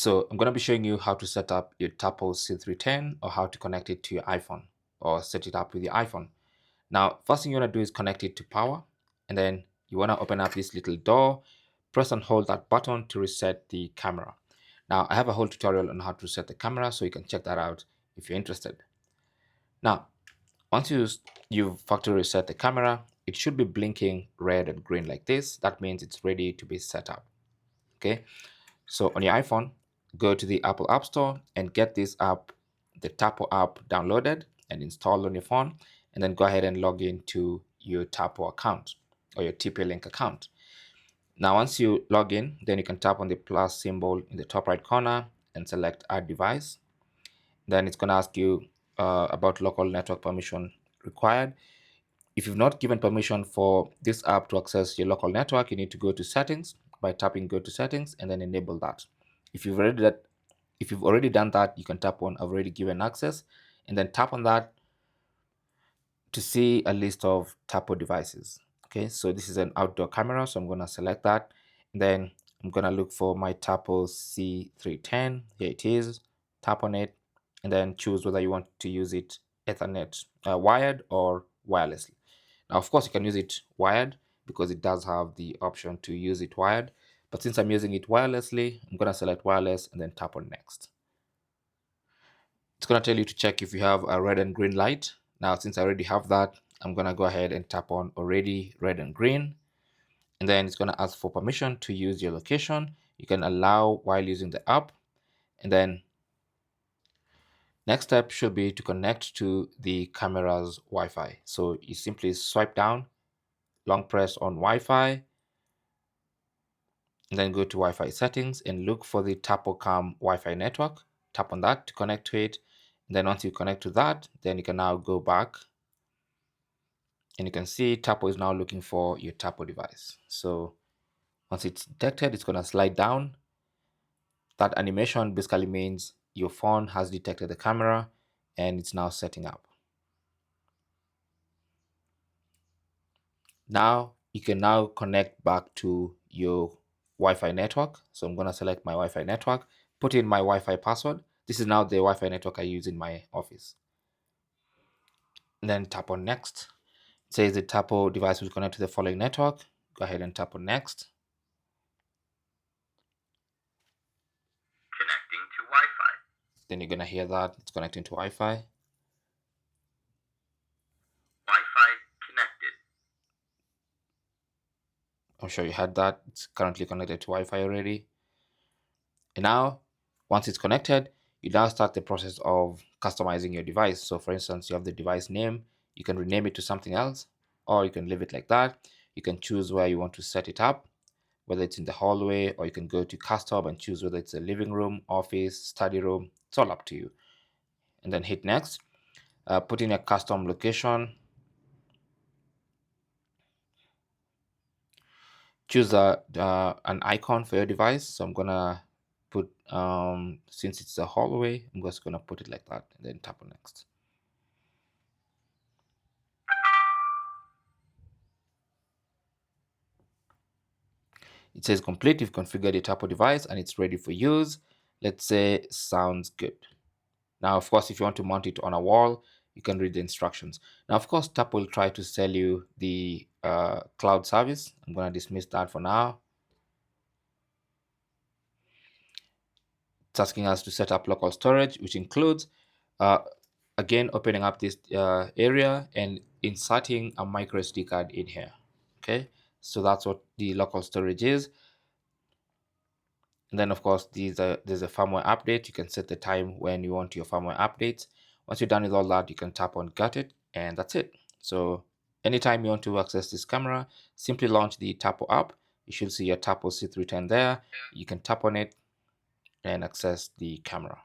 So I'm going to be showing you how to set up your Tapo C310 or how to connect it to your iPhone or set it up with your iPhone. Now, first thing you want to do is connect it to power, and then you want to open up this little door, press and hold that button to reset the camera. Now, I have a whole tutorial on how to set the camera, so you can check that out if you're interested. Now, once you've factory reset the camera, it should be blinking red and green like this. That means it's ready to be set up. Okay. So on your iPhone, go to the Apple App Store and get this app, the Tapo app, downloaded and installed on your phone, and then go ahead and log into your Tapo account or your TP-Link account. Now, once you log in, then you can tap on the plus symbol in the top right corner and select Add Device. Then it's going to ask you about local network permission required. If you've not given permission for this app to access your local network, you need to go to Settings by tapping Go to Settings and then enable that. If you've already done that, you can tap on I've already given access and then tap on that to see a list of Tapo devices. Okay, so this is an outdoor camera, so I'm going to select that. And then I'm going to look for my Tapo C310. Here it is. Tap on it and then choose whether you want to use it Ethernet wired or wirelessly. Now, of course, you can use it wired because it does have the option to use it wired. But since I'm using it wirelessly, I'm going to select wireless and then tap on next. It's going to tell you to check if you have a red and green light. Now, since I already have that, I'm going to go ahead and tap on already red and green. And then it's going to ask for permission to use your location. You can allow while using the app. And then next step should be to connect to the camera's Wi-Fi. So you simply swipe down, long press on Wi-Fi, and then go to Wi-Fi settings and look for the TapoCam Wi-Fi network. Tap on that to connect to it. And then once you connect to that, then you can now go back and you can see Tapo is now looking for your Tapo device. So once it's detected, it's going to slide down. That animation basically means your phone has detected the camera and it's now setting up. Now you can now connect back to your Wi-Fi network. So I'm going to select my Wi-Fi network, put in my Wi-Fi password. This is now the Wi-Fi network I use in my office. And then tap on next. It says the Tapo device will connect to the following network. Go ahead and tap on next. Connecting to Wi-Fi. Then you're going to hear that it's connecting to Wi-Fi. Wi-Fi connected. I'm sure you had that. It's currently connected to Wi-Fi already. And now, once it's connected, you now start the process of customizing your device. So for instance, you have the device name, you can rename it to something else, or you can leave it like that. You can choose where you want to set it up, whether it's in the hallway, or you can go to custom and choose whether it's a living room, office, study room. It's all up to you. And then hit next. Put in a custom location. Choose an icon for your device. So I'm gonna put since it's a hallway, I'm just gonna put it like that and then tap on next. It says complete. You've configured your Tapo device and it's ready for use. Let's say sounds good. Now, of course, if you want to mount it on a wall, you can read the instructions. Now, of course, Tapo will try to sell you the cloud service. I'm going to dismiss that for now. It's asking us to set up local storage, which includes, again, opening up this area and inserting a micro SD card in here. Okay, so that's what the local storage is. And then, of course, there's a firmware update. You can set the time when you want your firmware updates. Once you're done with all that, you can tap on Got It, and that's it. So anytime you want to access this camera, simply launch the Tapo app. You should see your Tapo C310 there. You can tap on it and access the camera.